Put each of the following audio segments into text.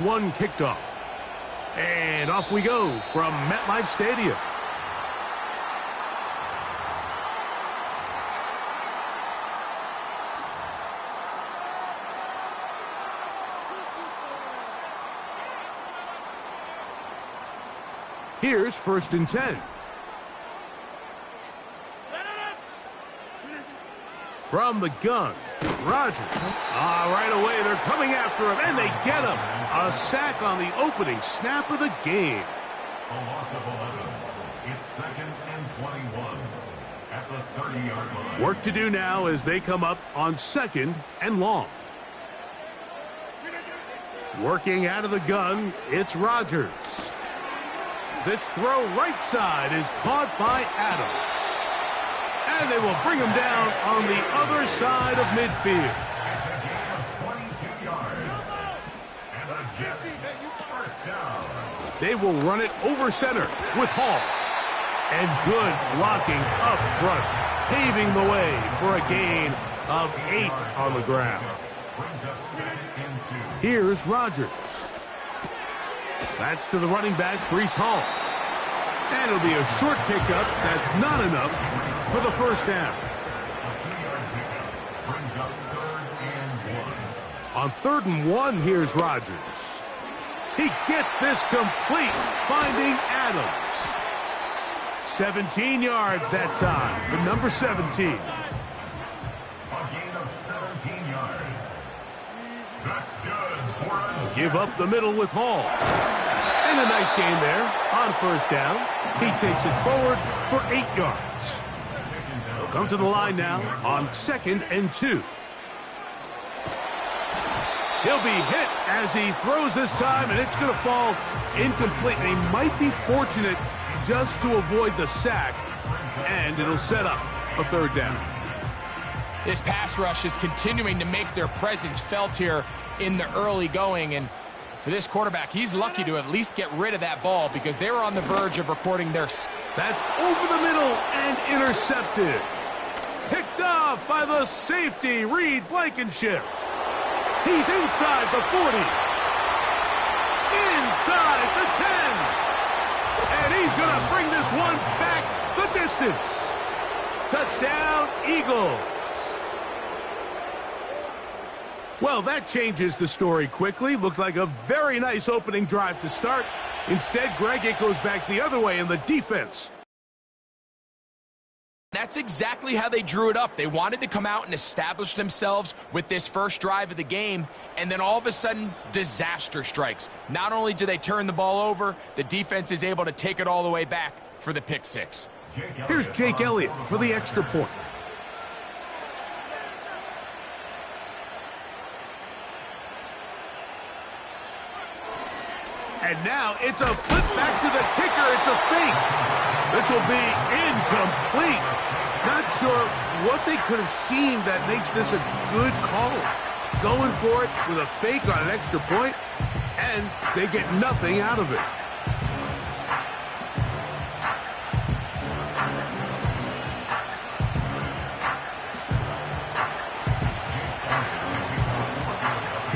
One kicked off. And off we go from MetLife Stadium. Here's 1st and 10. From the gun, Rodgers. Right away, they're coming after him, and they get him. A sack on the opening snap of the game. A loss of 11. It's 2nd and 21 at the 30-yard line. Work to do now as they come up on 2nd and long. Working out of the gun, it's Rodgers. This throw right side is caught by Adams. And they will bring him down on the other side of midfield. It's a gain of 22 yards. And the Jets first down. They will run it over center with Hall. And good blocking up front, paving the way for a gain of 8 on the ground. Brings up 2nd and 2. Here's Rodgers. That's to the running back, Breece Hall. And it'll be a short pickup. That's not enough for the first down. A 2-yard pickup brings up 3rd and 1. On 3rd and 1, here's Rodgers. He gets this complete, finding Adams. 17 yards that time for number 17. A gain of 17 yards. That's good for a Give up the middle with Hall. And a nice gain there on 1st down. He takes it forward for 8 yards. He'll come to the line now on 2nd and 2. He'll be hit as he throws this time, and it's going to fall incomplete. And he might be fortunate just to avoid the sack, and it'll set up a 3rd down. This pass rush is continuing to make their presence felt here in the early going, and for this quarterback, he's lucky to at least get rid of that ball because they were on the verge of recording their... That's over the middle and intercepted. Picked off by the safety, Reed Blankenship. He's inside the 40. Inside the 10. And he's going to bring this one back the distance. Touchdown, Eagles. Well, that changes the story quickly. Looked like a very nice opening drive to start. Instead, Greg, it goes back the other way in the defense. That's exactly how they drew it up. They wanted to come out and establish themselves with this first drive of the game, and then all of a sudden, disaster strikes. Not only do they turn the ball over, the defense is able to take it all the way back for the pick six. Here's Jake Elliott for the extra point. And now it's a flip back to the kicker. It's a fake. This will be incomplete. Not sure what they could have seen that makes this a good call. Going for it with a fake on an extra point, and they get nothing out of it.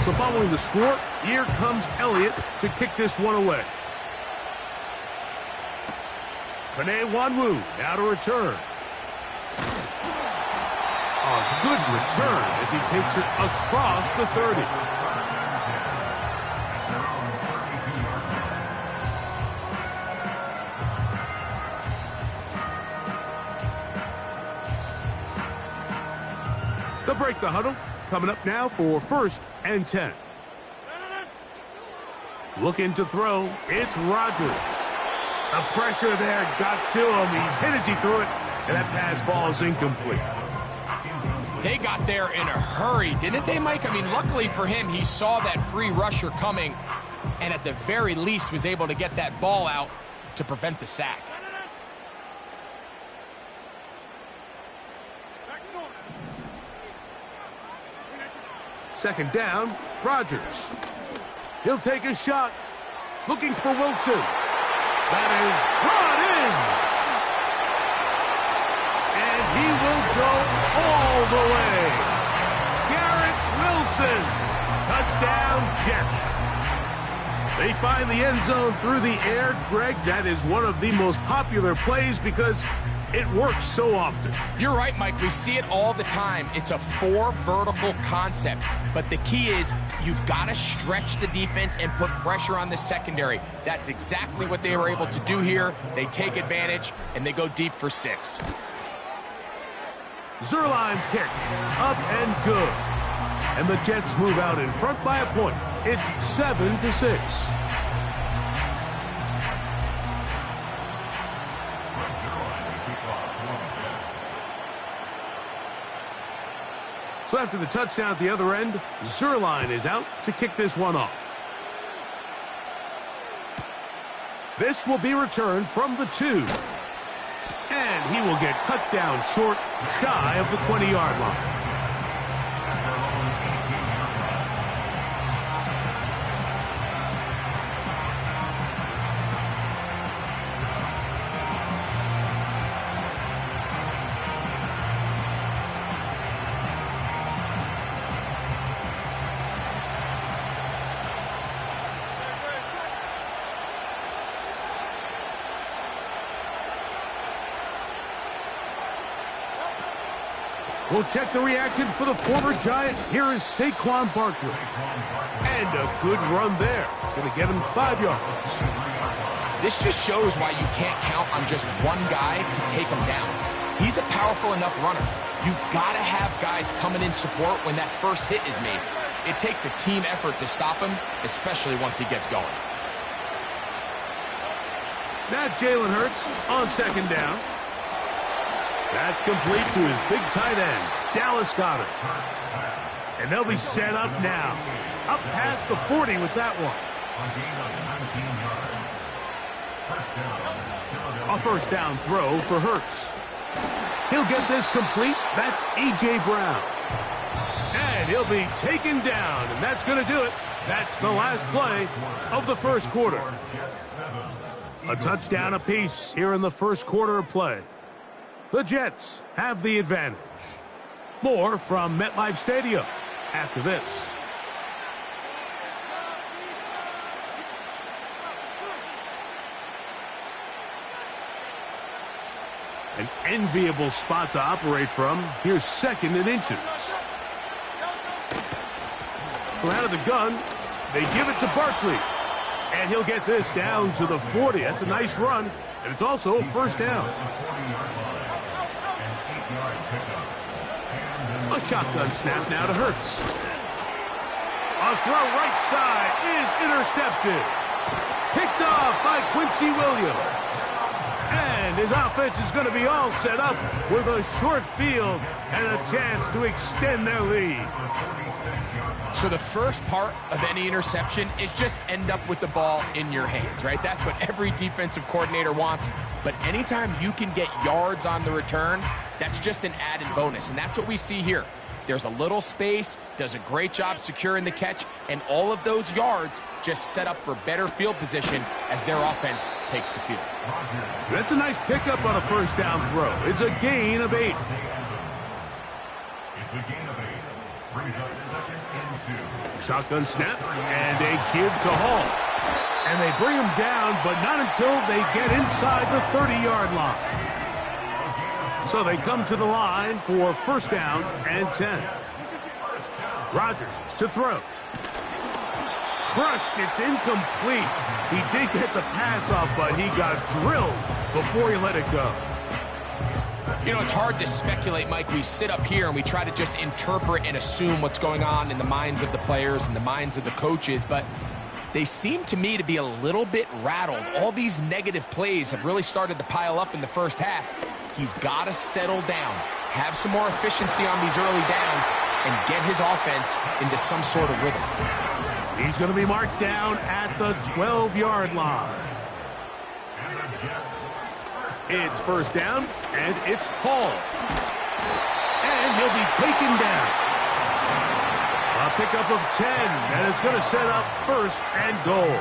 So following the score, here comes Elliott to kick this one away. Panay Wanwu now to return. A good return as he takes it across the 30. They'll break the huddle. Coming up now for 1st and 10. Looking to throw. It's Rodgers. The pressure there got to him. He's hit as he threw it, and that pass falls incomplete. They got there in a hurry, didn't they, Mike? I mean, luckily for him, he saw that free rusher coming, and at the very least was able to get that ball out to prevent the sack. Second down, Rodgers. He'll take a shot. Looking for Wilson. That is brought in. And he will go all the way. Garrett Wilson. Touchdown, Jets. They find the end zone through the air. Greg, that is one of the most popular plays because it works so often. You're right, Mike. We see it all the time. It's a 4 vertical concept. But the key is you've got to stretch the defense and put pressure on the secondary. That's exactly what they were able to do here. They take advantage, and they go deep for 6. Zerline's kick, up and good. And the Jets move out in front by a point. It's 7-6. So after the touchdown at the other end, Zerline is out to kick this one off. This will be returned from the 2. And he will get cut down short, shy of the 20-yard line. We'll check the reaction for the former Giant. Here is Saquon Barkley. And a good run there. Going to get him 5 yards. This just shows why you can't count on just one guy to take him down. He's a powerful enough runner. You've got to have guys coming in support when that first hit is made. It takes a team effort to stop him, especially once he gets going. Now Jalen Hurts on second down. That's complete to his big tight end, Dallas Goedert. And they'll be set up now. Up past the 40 with that one. A first down throw for Hurts. He'll get this complete. That's A.J. Brown. And he'll be taken down, and that's going to do it. That's the last play of the first quarter. A touchdown apiece here in the first quarter of play. The Jets have the advantage. More from MetLife Stadium after this. An enviable spot to operate from. Here's second and inches. From out of the gun, they give it to Barkley. And he'll get this down to the 40. That's a nice run. And it's also a first down. A shotgun snap now to Hurts. A throw right side is intercepted. Picked off by Quincy Williams. And his offense is going to be all set up with a short field and a chance to extend their lead. So the first part of any interception is just end up with the ball in your hands, right? That's what every defensive coordinator wants. But anytime you can get yards on the return, that's just an added bonus. And that's what we see here. There's a little space, does a great job securing the catch, and all of those yards just set up for better field position as their offense takes the field. That's a nice pickup on a first down throw. It's a gain of 8. It's a gain of 8. Brings up second and 2. Shotgun snap and a give to Hall. And they bring him down, but not until they get inside the 30-yard line. So they come to the line for first down and 10. Rodgers to throw. Crushed, it's incomplete. He did get the pass off, but he got drilled before he let it go. You know, it's hard to speculate, Mike. We sit up here and we try to just interpret and assume what's going on in the minds of the players and the minds of the coaches, but they seem to me to be a little bit rattled. All these negative plays have really started to pile up in the first half. He's got to settle down, have some more efficiency on these early downs, and get his offense into some sort of rhythm. He's going to be marked down at the 12-yard line. It's first down, and it's Hall. And he'll be taken down. A pickup of 10, and it's going to set up first and goal.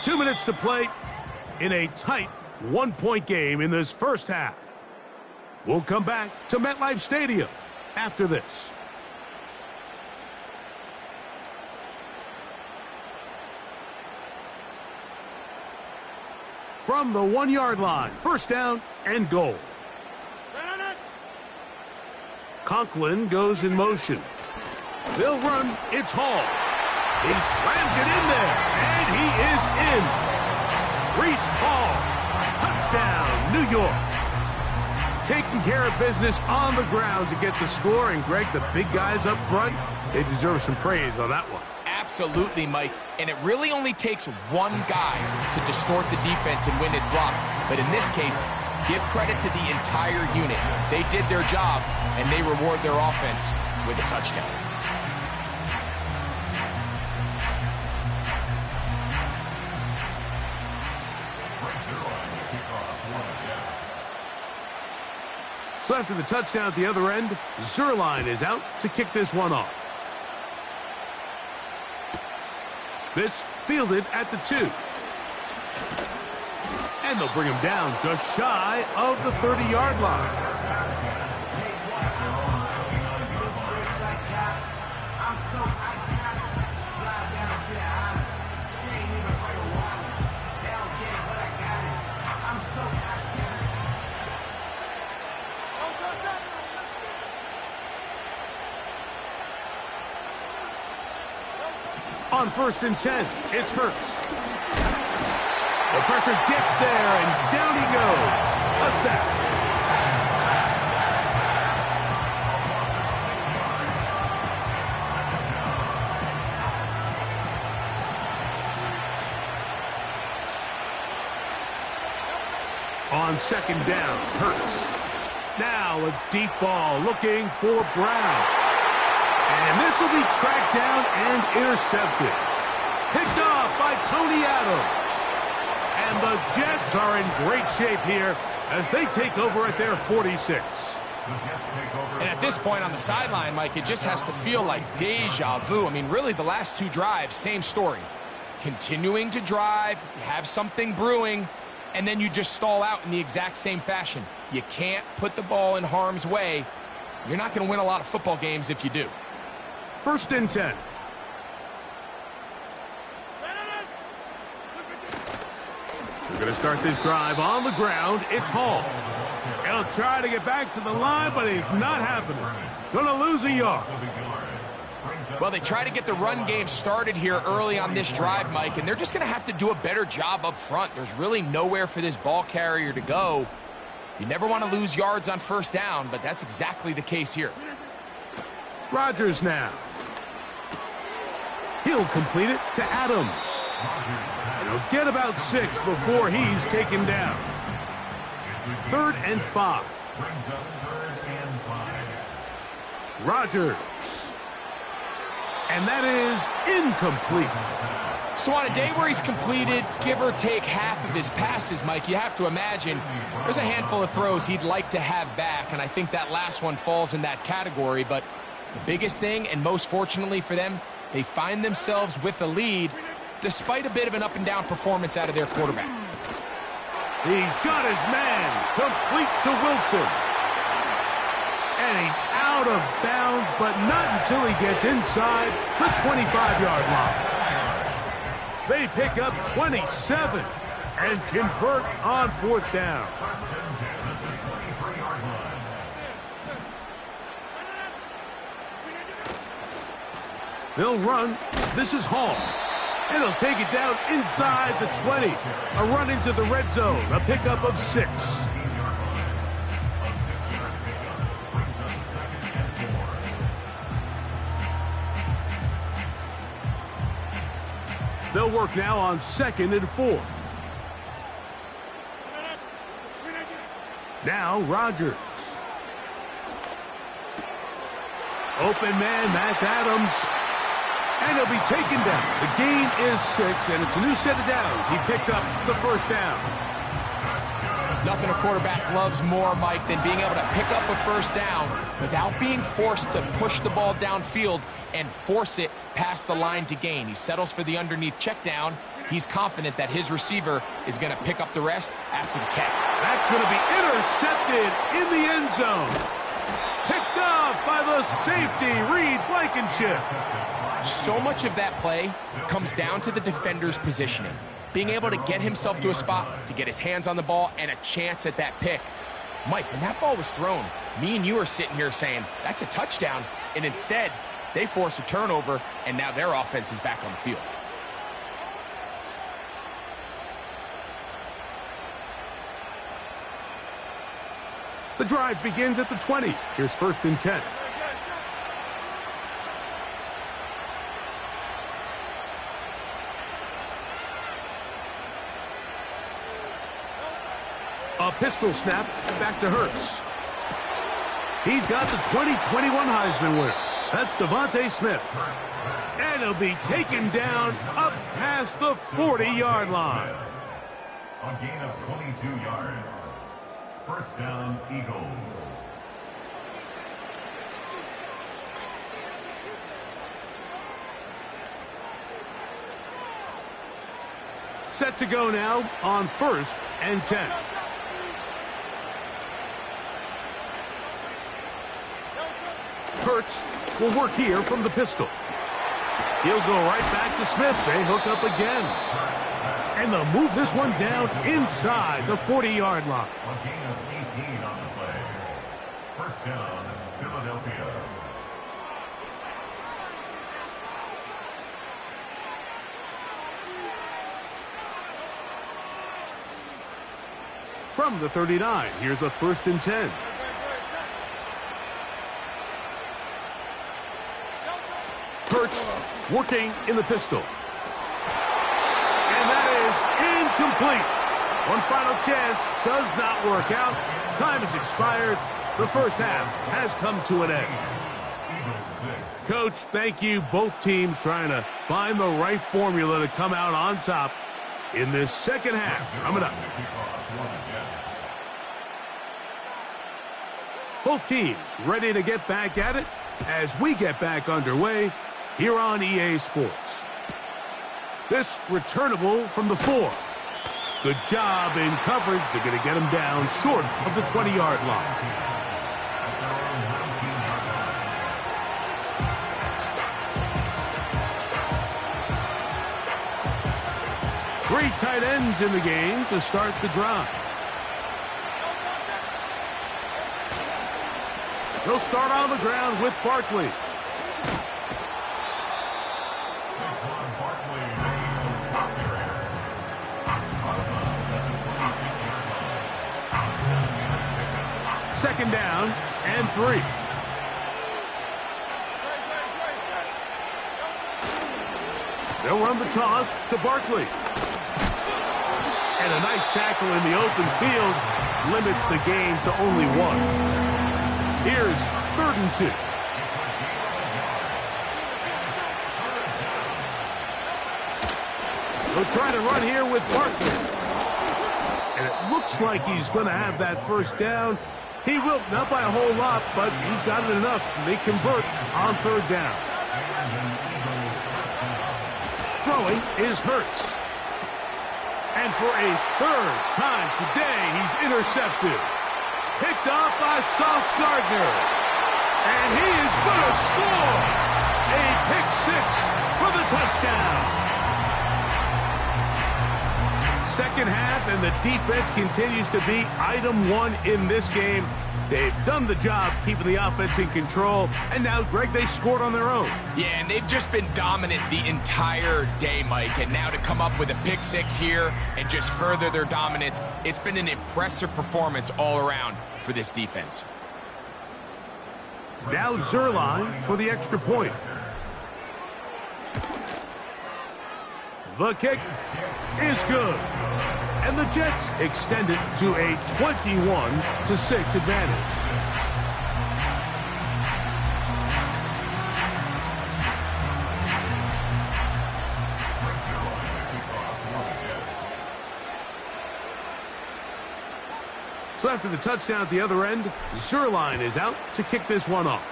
2 minutes to play in a tight one-point game in this first half. We'll come back to MetLife Stadium after this. From the 1-yard line, first down and goal. Conklin goes in motion. They'll run. It's Hall. He slams it in there, and he is in. Reese Hall, touchdown, New York. Taking care of business on the ground to get the score, and Greg, the big guys up front, they deserve some praise on that one. Absolutely, Mike. And it really only takes one guy to distort the defense and win his block. But in this case, give credit to the entire unit. They did their job, and they reward their offense with a touchdown. So after the touchdown at the other end, Zerline is out to kick this one off. This fielded at the 2. And they'll bring him down just shy of the 30-yard line. On 1st and 10, it's Hurts. The pressure gets there, and down he goes. A sack. On 2nd down, Hurts. Now a deep ball looking for Brown. And this will be tracked down and intercepted. Picked off by Tony Adams. And the Jets are in great shape here as they take over at their 46. And at this point on the sideline, Mike, it just has to feel like deja vu. I mean, really, the last 2 drives, same story. Continuing to drive, you have something brewing, and then you just stall out in the exact same fashion. You can't put the ball in harm's way. You're not going to win a lot of football games if you do. 1st and 10. We're going to start this drive on the ground. It's Hall. He'll try to get back to the line, but he's not happening. Going to lose a yard. Well, they try to get the run game started here early on this drive, Mike, and they're just going to have to do a better job up front. There's really nowhere for this ball carrier to go. You never want to lose yards on 1st down, but that's exactly the case here. Rodgers now. He'll complete it to Adams. And he'll get about 6 before he's taken down. 3rd and 5. Rodgers. And that is incomplete. So on a day where he's completed, give or take half of his passes, Mike, you have to imagine there's a handful of throws he'd like to have back, and I think that last one falls in that category. But the biggest thing, and most fortunately for them, they find themselves with a lead despite a bit of an up-and-down performance out of their quarterback. He's got his man complete to Wilson. And he's out of bounds, but not until he gets inside the 25-yard line. They pick up 27 and convert on 4th down. They'll run. This is Hall. And he'll take it down inside the 20. A run into the red zone. A pickup of 6. They'll work now on 2nd and 4. Now Rodgers. Open man, that's Adams. And he'll be taken down. The gain is 6, and it's a new set of downs. He picked up the 1st down. Nothing a quarterback loves more, Mike, than being able to pick up a 1st down without being forced to push the ball downfield and force it past the line to gain. He settles for the underneath check down. He's confident that his receiver is going to pick up the rest after the catch. That's going to be intercepted in the end zone. Picked off by the the safety, Reed Blankenship. So much of that play comes down to the defender's positioning. Being able to get himself to a spot, to get his hands on the ball, and a chance at that pick. Mike, when that ball was thrown, me and you are sitting here saying, that's a touchdown. And instead, they force a turnover, and now their offense is back on the field. The drive begins at the 20. Here's 1st and 10. A pistol snap back to Hurts. He's got the 2021 Heisman winner. That's Devontae Smith. And he'll be taken down up past the 40-yard line. A gain of 22 yards. 1st down, Eagles. Set to go now on 1st and 10. Hurts will work here from the pistol. He'll go right back to Smith. They hook up again. And they'll move this one down inside the 40-yard line. A gain of 18 on the play. 1st down, Philadelphia. From the 39, here's a 1st and 10. Hurts working in the pistol. And that is incomplete. One final chance does not work out. Time has expired. The first half has come to an end. Coach, thank you. Both teams trying to find the right formula to come out on top in this second half. Coming up. Both teams ready to get back at it as we get back underway here on EA Sports. This returnable from the 4. Good job in coverage. They're going to get him down short of the 20-yard line. Three tight ends in the game to start the drive. He'll start on the ground with Barkley. Second down and 3. They'll run the toss to Barkley. And a nice tackle in the open field limits the game to only 1. Here's 3rd and 2. They'll try to run here with Barkley. And it looks like he's going to have that first down. He will, not by a whole lot, but he's got it enough. They convert on 3rd down. Throwing is Hurts. And for a 3rd time today, he's intercepted. Picked off by Sauce Gardner. And he is going to score. A pick 6 for the touchdown. Second half, and the defense continues to be item 1 in this game. They've done the job keeping the offense in control, and now, Greg, they scored on their own. Yeah, and they've just been dominant the entire day, Mike, and now to come up with a pick 6 here and just further their dominance, it's been an impressive performance all around for this defense. Now Zerline for the extra point. The kick is good. And the Jets extend it to a 21-6 advantage. So after the touchdown at the other end, Zerline is out to kick this one off.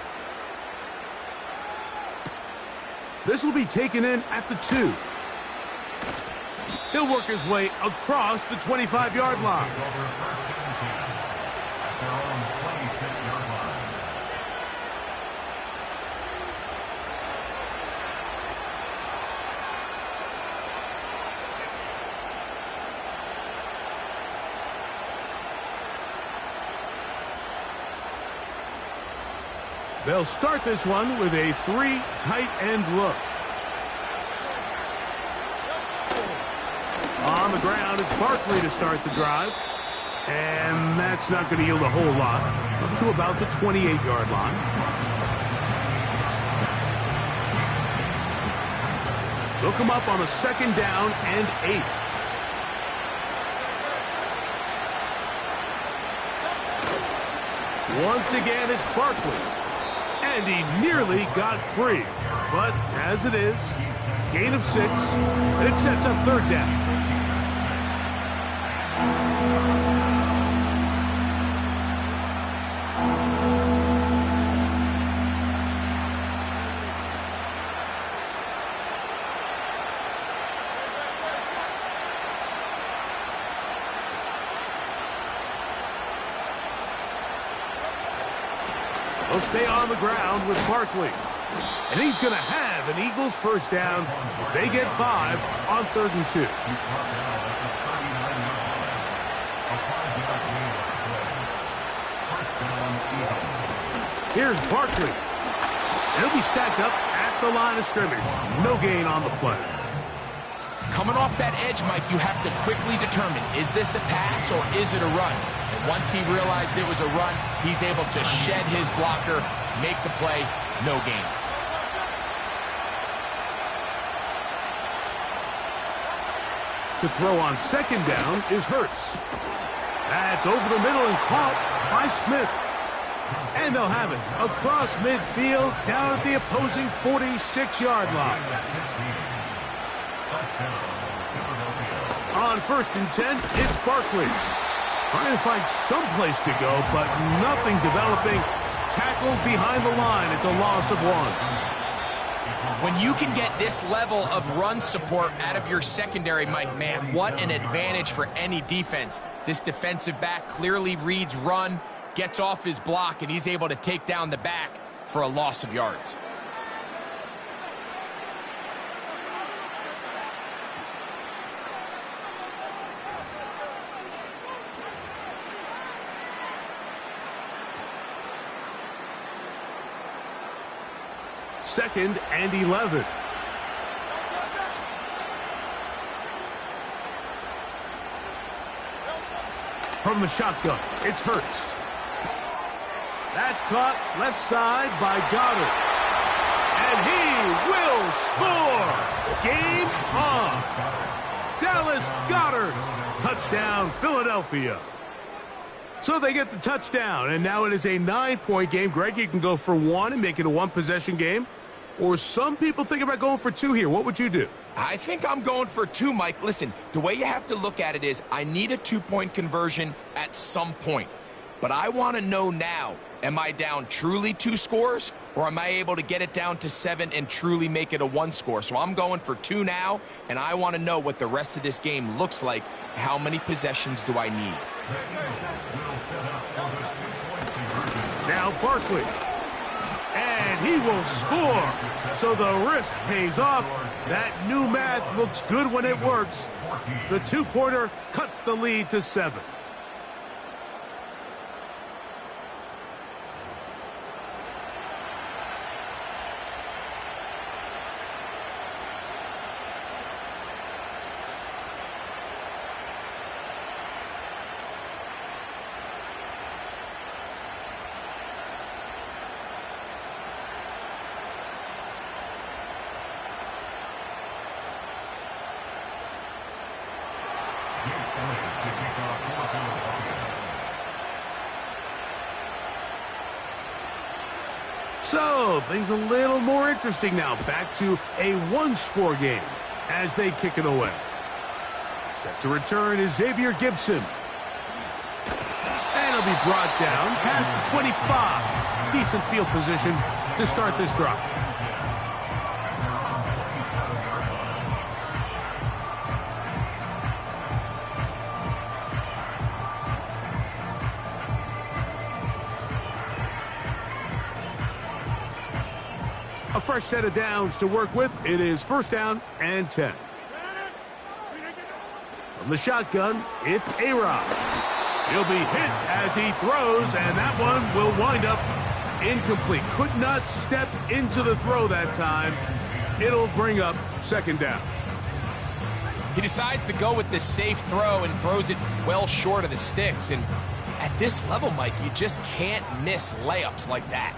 This will be taken in at the 2. He'll work his way across the 25-yard line. They'll start this one with a 3 tight end look. On the ground, it's Barkley to start the drive. And that's not going to yield a whole lot. Up to about the 28-yard line. They'll come up on a 2nd down and 8. Once again, it's Barkley. And he nearly got free. But as it is, gain of 6, and it sets up 3rd down. They'll stay on the ground with Barkley. And he's going to have an Eagles 1st down as they get 5 on 3rd and 2. Here's Barkley. He'll be stacked up at the line of scrimmage. No gain on the play. Coming off that edge, Mike, you have to quickly determine, is this a pass or is it a run? And once he realized it was a run, he's able to shed his blocker, make the play, no gain. To throw on 2nd down is Hurts. That's over the middle and caught by Smith. And they'll have it across midfield down at the opposing 46-yard line. On 1st and 10, it's Barkley. Trying to find some place to go, but nothing developing. Tackled behind the line. It's a loss of 1. When you can get this level of run support out of your secondary, Mike, man, what an advantage for any defense. This defensive back clearly reads run, gets off his block, and he's able to take down the back for a loss of yards. Second and 11. From the shotgun, it's Hurts. That's caught left side by Goddard. And he will score! Game on! Dallas Goddard! Touchdown, Philadelphia. So they get the touchdown, and now it is a 9-point game. Greg, you can go for 1 and make it a 1-possession game. Or some people think about going for 2 here. What would you do? I think I'm going for 2, Mike. Listen, the way you have to look at it is I need a 2-point conversion at some point. But I want to know now, am I down truly 2 scores, or am I able to get it down to 7 and truly make it a 1 score? So I'm going for 2 now, and I want to know what the rest of this game looks like. How many possessions do I need? Now Barkley. And he will score. So the risk pays off. That new math looks good when it works. The 2-pointer cuts the lead to 7. So, things a little more interesting now. Back to a 1-score game as they kick it away. Set to return is Xavier Gibson. And he'll be brought down past the 25. Decent field position to start this drive. A fresh set of downs to work with. It is 1st down and 10. From the shotgun, it's A-Rod. He'll be hit as he throws, and that one will wind up Incomplete. Could not step into the throw that time. It'll bring up second down. He decides to go with the safe throw and throws it well short of the sticks. And at this level, Mike, you just can't miss layups like that.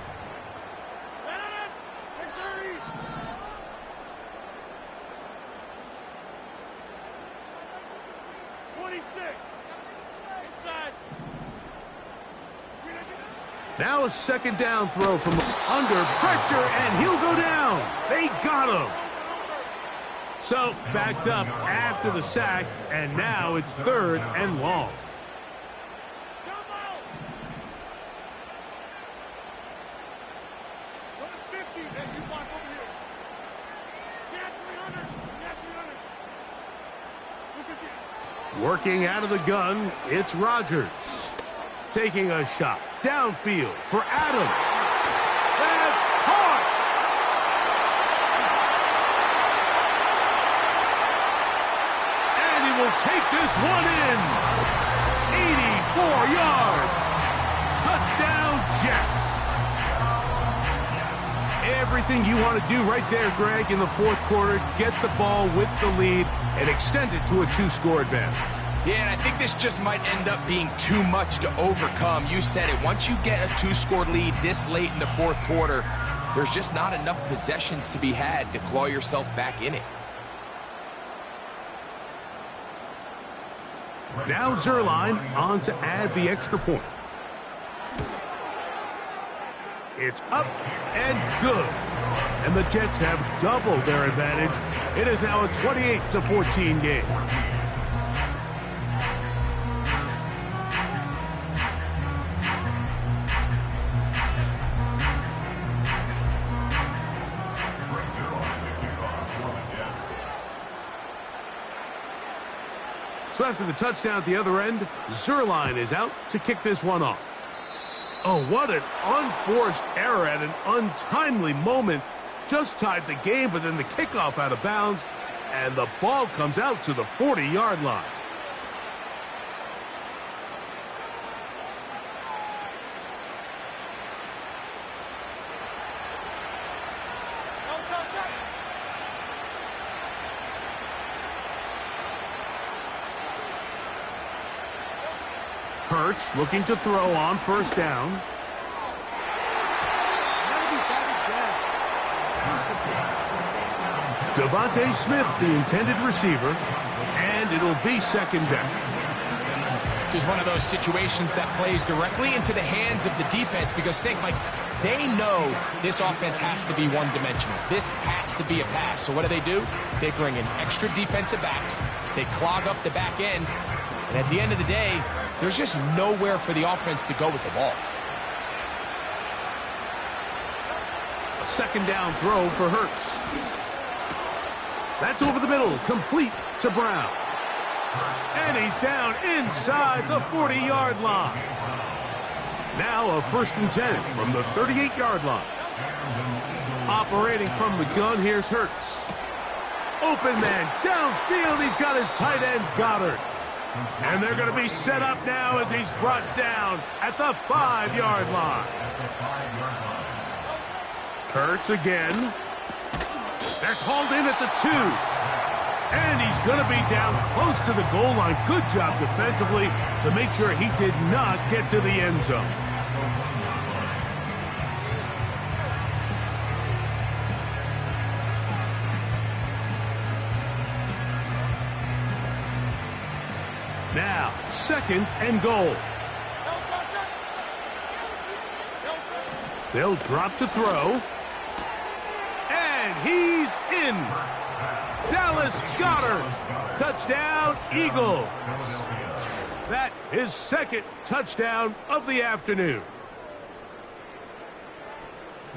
Now a second down throw from under pressure, and he'll go down. They got him. So backed up after the sack, and now it's third and long. Working out of the gun, it's Rodgers. Taking a shot downfield for Adams. That's caught! And he will take this one in. 84 yards. Touchdown, Jets. Everything you want to do right there, Greg, in the fourth quarter. Get the ball with the lead and extend it to a two-score advantage. Yeah, and I think this just might end up being too much to overcome. You said it. Once you get a two-score lead this late in the fourth quarter, there's just not enough possessions to be had to claw yourself back in it. Now Zerline on to add the extra point. It's up and good. And the Jets have doubled their advantage. It is now a 28-14 game. So after the touchdown at the other end, Zerline is out to kick this one off. Oh, what an unforced error at an untimely moment. Just tied the game, but then the kickoff out of bounds, and the ball comes out to the 40-yard line. Hurts looking to throw on first down. Devontae Smith, the intended receiver, and it'll be second down. This is one of those situations that plays directly into the hands of the defense because think, Mike, they know this offense has to be one-dimensional. This has to be a pass. So what do? They bring in extra defensive backs. They clog up the back end. And at the end of the day, there's just nowhere for the offense to go with the ball. A second down throw for Hurts. That's over the middle, complete to Brown. And he's down inside the 40-yard line. Now a 1st and 10 from the 38-yard line. Operating from the gun, here's Hurts. Open man, downfield, he's got his tight end, Goddard. And they're going to be set up now as he's brought down at the 5-yard line. Hurts again. That's hauled in at the 2. And he's going to be down close to the goal line. Good job defensively to make sure he did not get to the end zone. Now, 2nd and goal. They'll drop to throw. And he's in. Dallas Goedert. Touchdown, Eagles. That is 2nd touchdown of the afternoon.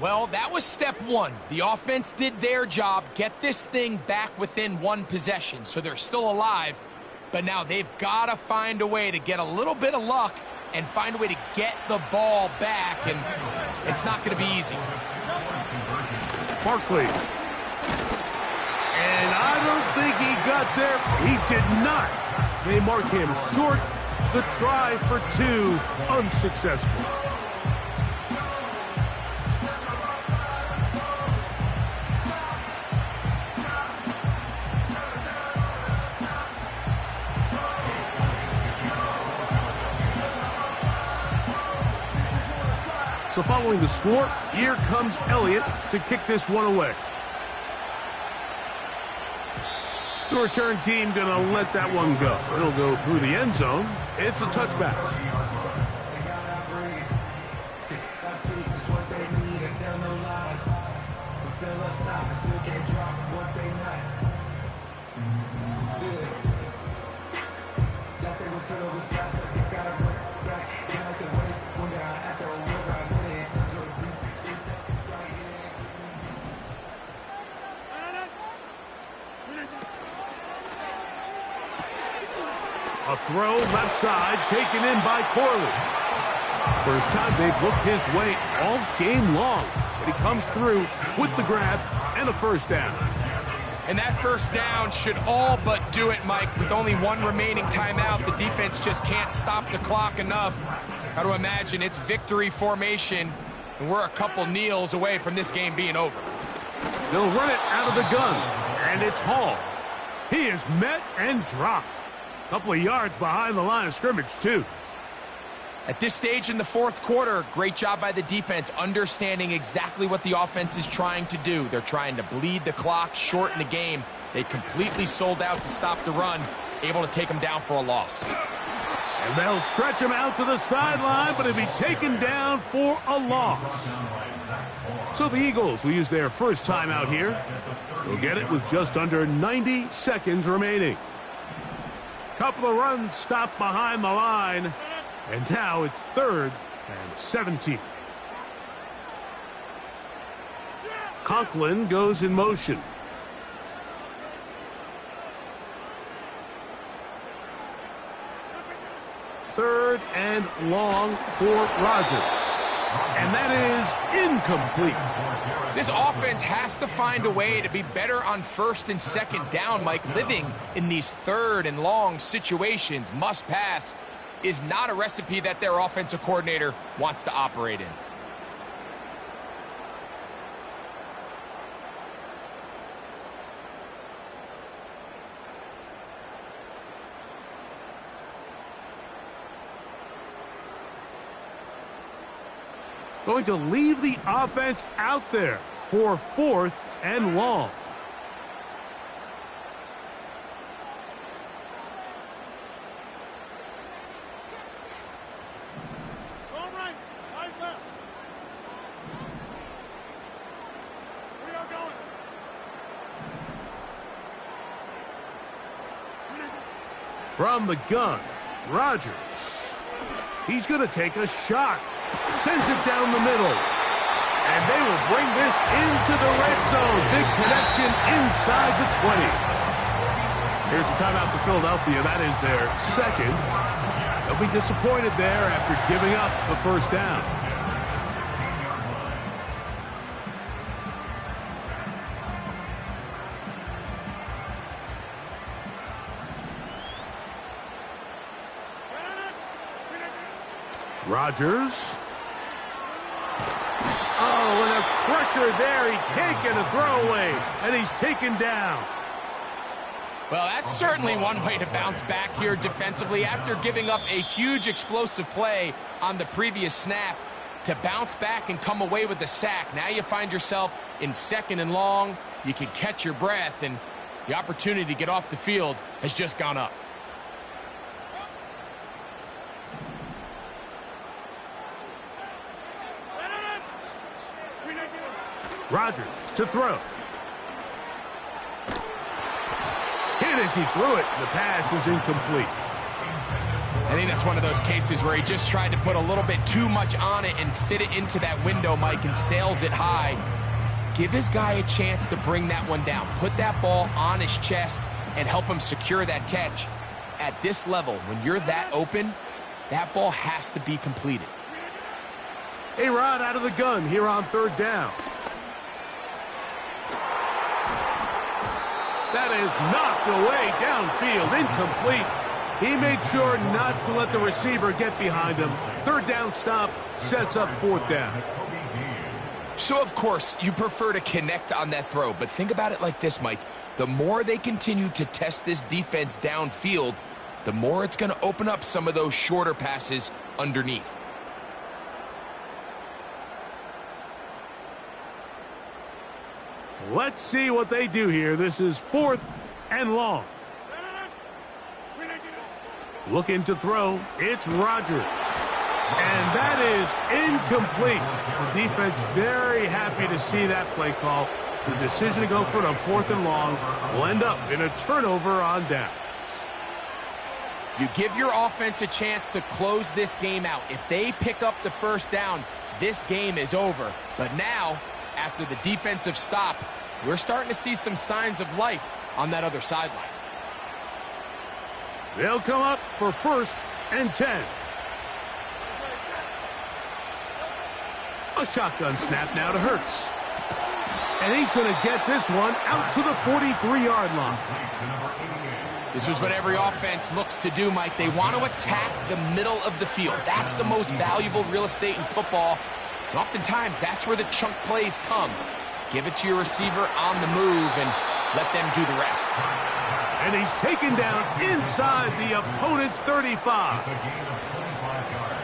Well, that was step 1. The offense did their job, get this thing back within 1 possession, so they're still alive. But now they've got to find a way to get a little bit of luck and find a way to get the ball back, and it's not going to be easy. Barkley. And I don't think he got there. He did not. They mark him short. The try for 2, unsuccessful. So following the score, here comes Elliott to kick this one away. The return team going to let that one go. It'll go through the end zone. It's a touchback. A throw left side taken in by Corley. First time they've looked his way all game long. But he comes through with the grab and a first down. And that first down should all but do it, Mike. With only one remaining timeout, the defense just can't stop the clock enough. Got to imagine it's victory formation, and we're a couple kneels away from this game being over. They'll run it out of the gun, and it's Hall. He is met and dropped. Couple of yards behind the line of scrimmage, too. At this stage in the fourth quarter, great job by the defense, understanding exactly what the offense is trying to do. They're trying to bleed the clock, shorten the game. They completely sold out to stop the run, able to take them down for a loss. And they'll stretch him out to the sideline, but he'll be taken down for a loss. So the Eagles will use their first timeout here. They'll get it with just under 90 seconds remaining. Couple of runs stopped behind the line, and now it's 3rd and 17. Conklin goes in motion. Third and long for Rodgers. And that is incomplete. This offense has to find a way to be better on first and second down, Mike. Living in these third and long situations, must pass, is not a recipe that their offensive coordinator wants to operate in. Going to leave the offense out there for 4th and long. All right, eyes left. We are going. From the gun, Rodgers. He's going to take a shot. Sends it down the middle. And they will bring this into the red zone. Big connection inside the 20. Here's a timeout for Philadelphia. That is their second. They'll be disappointed there after giving up the first down. Rodgers. Oh, and a crusher there. He can't get a throwaway, and he's taken down. Well, that's certainly one way to bounce back here defensively after giving up a huge explosive play on the previous snap. To bounce back and come away with the sack. Now you find yourself in 2nd and long. You can catch your breath, and the opportunity to get off the field has just gone up. Rodgers to throw. Hit as he threw it. The pass is incomplete. I think that's one of those cases where he just tried to put a little bit too much on it and fit it into that window, Mike, and sails it high. Give his guy a chance to bring that one down. Put that ball on his chest and help him secure that catch. At this level, when you're that open, that ball has to be completed. A-Rod out of the gun here on 3rd down. That is knocked away downfield, incomplete. He made sure not to let the receiver get behind him. 3rd down stop sets up 4th down. So, of course, you prefer to connect on that throw, but think about it like this, Mike. The more they continue to test this defense downfield, the more it's going to open up some of those shorter passes underneath. Let's see what they do here. This is 4th and long. Looking to throw. It's Rodgers. And that is incomplete. The defense very happy to see that play call. The decision to go for it on 4th and long will end up in a turnover on downs. You give your offense a chance to close this game out. If they pick up the first down, this game is over. But now, after the defensive stop, we're starting to see some signs of life on that other sideline. They'll come up for 1st and 10. A shotgun snap now to Hurts. And he's going to get this one out to the 43-yard line. This is what every offense looks to do, Mike. They want to attack the middle of the field. That's the most valuable real estate in football. And oftentimes, that's where the chunk plays come. Give it to your receiver on the move and let them do the rest. And he's taken down inside the opponent's 35.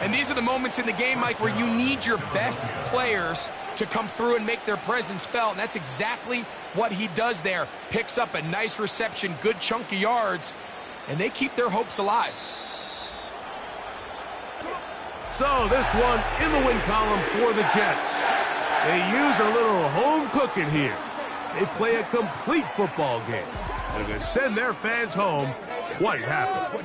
And these are the moments in the game, Mike, where you need your best players to come through and make their presence felt. And that's exactly what he does there. Picks up a nice reception, good chunk of yards, and they keep their hopes alive. So this one in the win column for the Jets. They use a little home cooking here. They play a complete football game. And they're going to send their fans home quite happy.